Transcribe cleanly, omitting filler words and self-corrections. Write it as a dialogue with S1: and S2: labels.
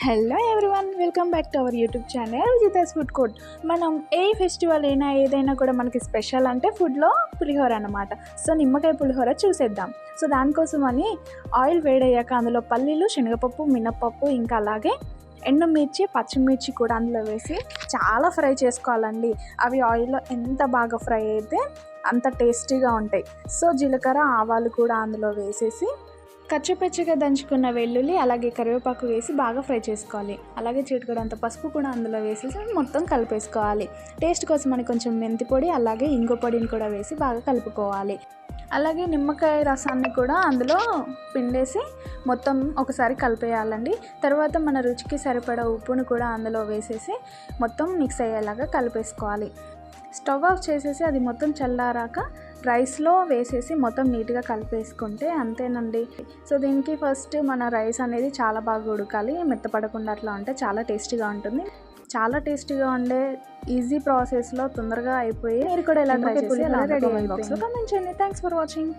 S1: Hello everyone, welcome back to our YouTube channel Vijitha's food court. మనం ఏ festival అయినా ఏదైనా కూడా మనకి స్పెషల్ అంటే ఫుడ్లో పులిహోర అన్నమాట. సో నిమ్మకాయ పులిహోర చూసేద్దాం. సో దానికోసం అని ఆయిల్ వేడయ్యాక అందులో పల్లీలు, శనగపప్పు, మినప్పప్పు, ఇంకా అలాగే ఎండుమిర్చి, పచ్చిమిర్చి కూడా అందులో వేసి చాలా ఫ్రై చేసుకోవాలండి. అవి ఆయిల్లో ఎంత బాగా ఫ్రై అయితే అంత టేస్టీగా ఉంటాయి. సో జీలకర్ర, ఆవాలు కూడా అందులో వేసేసి కచ్చపచ్చగా దంచుకున్న వెల్లుల్లి అలాగే కరివేపాకు వేసి బాగా ఫ్రై చేసుకోవాలి. అలాగే చిటికెడంత పసుపు కూడా అందులో వేసేసి మొత్తం కలిపేసుకోవాలి. టేస్ట్ కోసం మనకి కొంచెం మెంతి పొడి అలాగే ఇంగు పొడిని కూడా వేసి బాగా కలుపుకోవాలి. అలాగే నిమ్మకాయ రసాన్ని కూడా అందులో పిండేసి మొత్తం ఒకసారి కలిపేయాలండి. తర్వాత మన రుచికి సరిపడా ఉప్పును కూడా అందులో వేసేసి మొత్తం మిక్స్ అయ్యేలాగా కలిపేసుకోవాలి. స్టవ్ ఆఫ్ చేసేసి అది మొత్తం చల్లారాక రైస్లో వేసేసి మొత్తం నీట్గా కలిపేసుకుంటే అంతేనండి. సో దీనికి ఫస్ట్ మన రైస్ అనేది చాలా బాగా ఉడకాలి, మెత్తపడకుండా అట్లా ఉంటే చాలా టేస్టీగా ఉంటుంది. చాలా టేస్టీగా ఉండే ఈజీ ప్రాసెస్లో తొందరగా అయిపోయి మీరు కూడా ఎలా ట్రై చేసి ఎలా రెడీ బాక్స్లో కామెంట్ చేయండి. Thanks for watching.